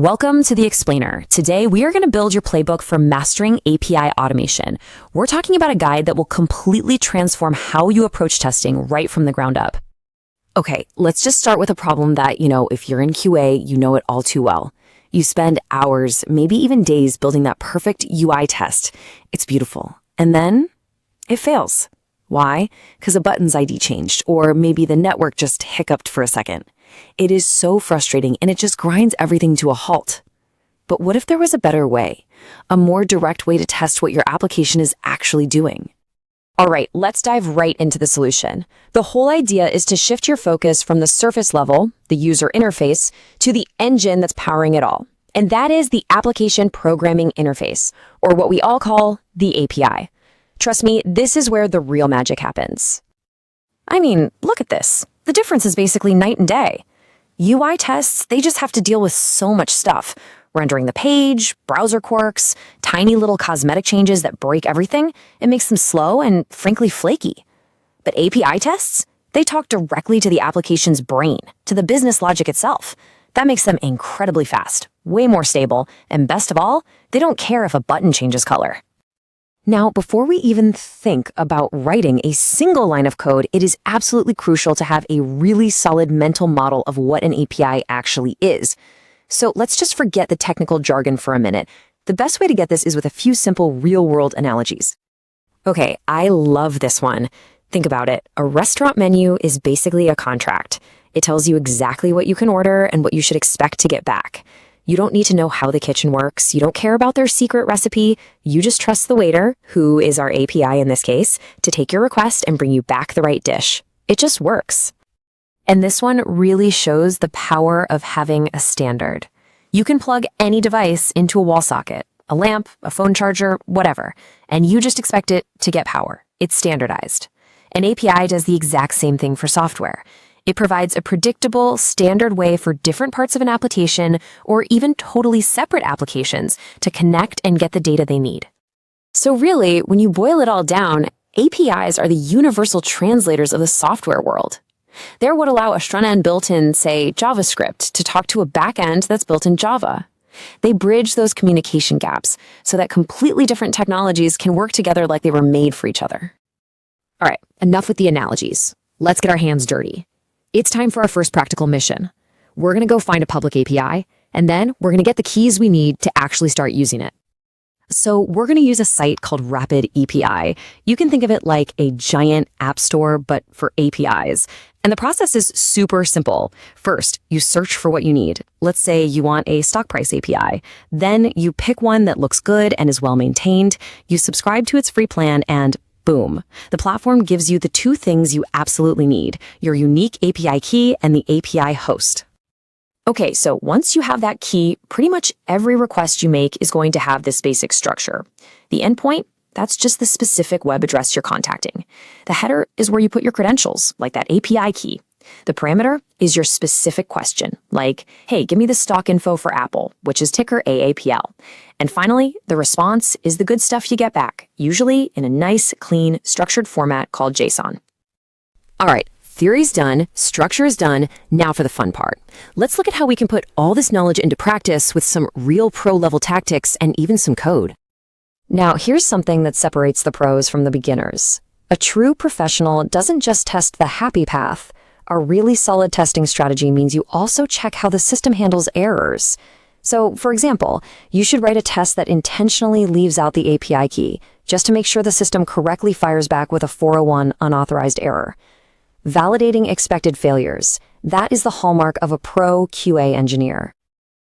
Welcome to The Explainer. Today, we are going to build your playbook for mastering API automation. We're talking about a guide that will completely transform how you approach testing right from the ground up. Okay, let's just start with a problem that, if you're in QA, you know it all too well. You spend hours, maybe even days building that perfect UI test. It's beautiful. And then it fails. Why? Because a button's ID changed, or maybe the network just hiccuped for a second. It is so frustrating, and it just grinds everything to a halt. But what if there was a better way? A more direct way to test what your application is actually doing? All right, let's dive right into the solution. The whole idea is to shift your focus from the surface level, the user interface, to the engine that's powering it all. And that is the application programming interface, or what we all call the API. Trust me, this is where the real magic happens. I mean, look at this. The difference is basically night and day. UI tests, they just have to deal with so much stuff. Rendering the page, browser quirks, tiny little cosmetic changes that break everything. It makes them slow and, frankly, flaky. But API tests, they talk directly to the application's brain, to the business logic itself. That makes them incredibly fast, way more stable, and best of all, they don't care if a button changes color. Now, before we even think about writing a single line of code, it is absolutely crucial to have a really solid mental model of what an API actually is. So let's just forget the technical jargon for a minute. The best way to get this is with a few simple real-world analogies. Okay, I love this one. Think about it. A restaurant menu is basically a contract. It tells you exactly what you can order and what you should expect to get back. You don't need to know how the kitchen works. You don't care about their secret recipe. You just trust the waiter, who is our API in this case, to take your request and bring you back the right dish. It just works. And this one really shows the power of having a standard. You can plug any device into a wall socket, a lamp, a phone charger, whatever, and you just expect it to get power. It's standardized. An API does the exact same thing for software. It provides a predictable, standard way for different parts of an application or even totally separate applications to connect and get the data they need. So really, when you boil it all down, APIs are the universal translators of the software world. They're what allow a front-end built in, say, JavaScript to talk to a back-end that's built in Java. They bridge those communication gaps so that completely different technologies can work together like they were made for each other. All right, enough with the analogies. Let's get our hands dirty. It's time for our first practical mission. We're going to go find a public API, and then we're going to get the keys we need to actually start using it. So we're going to use a site called RapidAPI. You can think of it like a giant app store, but for APIs. And the process is super simple. First, you search for what you need. Let's say you want a stock price API. Then you pick one that looks good and is well maintained. You subscribe to its free plan and boom. The platform gives you the two things you absolutely need, your unique API key and the API host. Okay, so once you have that key, pretty much every request you make is going to have this basic structure. The endpoint, that's just the specific web address you're contacting. The header is where you put your credentials, like that API key. The parameter is your specific question, like, hey, give me the stock info for Apple, which is ticker AAPL. And finally, the response is the good stuff you get back, usually in a nice, clean, structured format called JSON. All right, theory's done, structure is done, now for the fun part. Let's look at how we can put all this knowledge into practice with some real pro-level tactics and even some code. Now, here's something that separates the pros from the beginners. A true professional doesn't just test the happy path. A really solid testing strategy means you also check how the system handles errors. So, for example, you should write a test that intentionally leaves out the API key, just to make sure the system correctly fires back with a 401 unauthorized error. Validating expected failures. That is the hallmark of a pro QA engineer.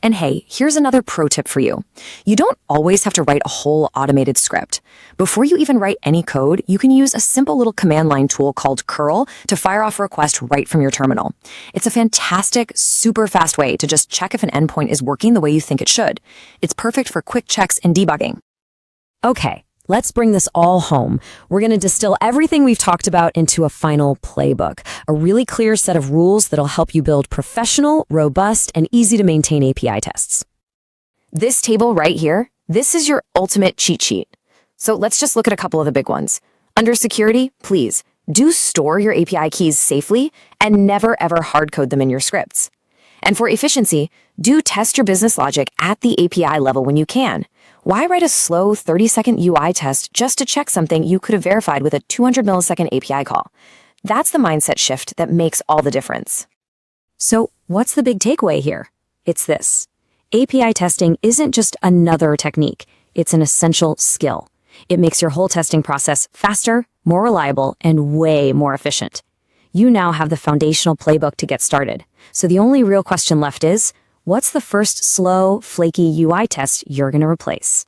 And hey, here's another pro tip for you. You don't always have to write a whole automated script. Before you even write any code, you can use a simple little command line tool called curl to fire off a request right from your terminal. It's a fantastic, super fast way to just check if an endpoint is working the way you think it should. It's perfect for quick checks and debugging. Okay, let's bring this all home. We're going to distill everything we've talked about into a final playbook, a really clear set of rules that'll help you build professional, robust, and easy to maintain API tests. This table right here, this is your ultimate cheat sheet. So let's just look at a couple of the big ones. Under security, please, do store your API keys safely and never ever hard code them in your scripts. And for efficiency, do test your business logic at the API level when you can. Why write a slow 30-second UI test just to check something you could have verified with a 200-millisecond API call? That's the mindset shift that makes all the difference. So, what's the big takeaway here? It's this. API testing isn't just another technique, it's an essential skill. It makes your whole testing process faster, more reliable, and way more efficient. You now have the foundational playbook to get started. So the only real question left is, what's the first slow, flaky UI test you're going to replace?